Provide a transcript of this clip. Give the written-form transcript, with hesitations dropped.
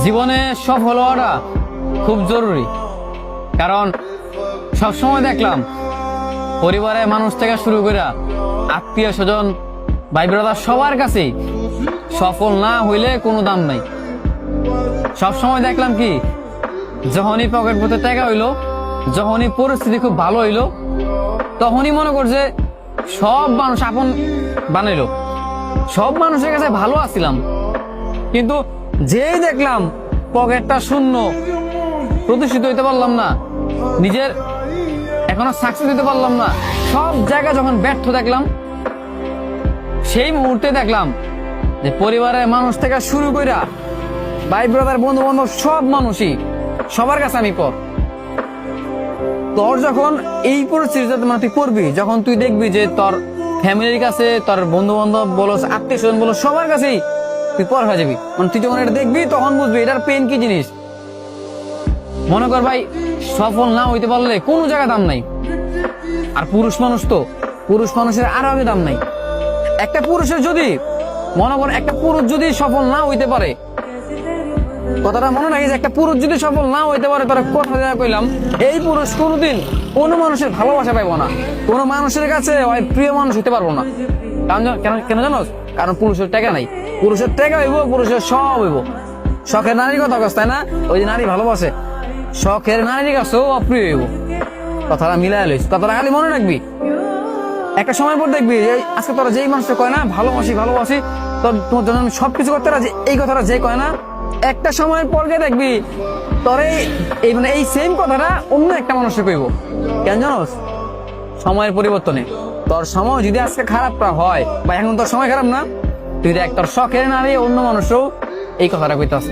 জীবনে সফল হওয়াটা খুব জরুরি, কারণ সবসময় দেখলাম পরিবারের মানুষ থেকে শুরু করে আত্মীয় স্বজন ভাই ব্রাদার সবার কাছেই সফল না হইলে কোনো দাম নাই। সবসময় দেখলাম কি, যখনই পকেট পথে টাকা হইলো, যখনই পরিস্থিতি খুব ভালো হইলো, তখনই মনে করছে সব মানুষ আপন বানাইলো, সব মানুষের কাছে ভালো আছিলাম। কিন্তু যেই দেখলাম পকেটটা শূন্য, প্রতিষ্ঠিত হইতে পারলাম না, নিজের এখনো সাকসেস দিতে পারলাম না, সব জায়গায় যখন ব্যর্থ দেখলাম, সেই মুহূর্তে দেখলাম যে পরিবারের মানুষ থেকে শুরু কইরা ভাই ব্রাদার বন্ধু বান্ধব সব মানুষই, সবার কাছে আমি পর। তোর যখন এই পরিস্থিতিতে তুই পড়বি, যখন তুই দেখবি যে তোর ফ্যামিলির কাছে, তোর বন্ধু বান্ধব বলো, আত্মীয় স্বজন বলো, সবার কাছেই তুই পর হয়ে যাবি, মানে তুই যখন এটা দেখবি তখন বুঝবি এটার পেন কি জিনিস। মনে কর ভাই, সফল না হইতে পারলে কোনো জায়গায় দাম নাই। আর পুরুষ মানুষ তো, পুরুষ মানুষের আরো আগে দাম নাই। একটা পুরুষের যদি মনে কর, একটা পুরুষ যদি সফল না হইতে পারে, কথাটা মনে রাখি যে একটা পুরুষ যদি সফল না হইতে পারে, তার কথা দেওয়া কইলাম, এই পুরুষ কোনোদিন কোনো মানুষের ভালোবাসা পাইবো না, কোনো মানুষের কাছে ওই প্রিয় মানুষ হইতে পারবো না। কারণ কেন জানো? কারণ পুরুষের টাকা নাই, পুরুষের টাকা হইব, পুরুষের সব হইব। শখের নারীর কথা কস, তাই না? ওই যে নারী ভালোবাসে, শখের নারীর কাছেও অপ্রিয় হইব। কথাটা মিলাই লইস, কথাটা খালি মনে রাখবি। একটা সময় পর দেখবি আজকে তোরা যেই মানুষটা কয় না ভালোবাসি ভালোবাসি, তোমার জন্য আমি সবকিছু করতে রাজি, এই কথাটা যে কয় না, একটা সময়ের পর গিয়ে দেখবি তোর এই মানে এই সেম কথাটা অন্য একটা মানুষকে কইব। কেন জানোস? সময়ের পরিবর্তনে তোর সময় যদি আজকে খারাপ হয়, বা এখন তোর সময় খারাপ না, তুই দেখ তোর শখের নারী অন্য মানুষও এই কথাটা কইতাস।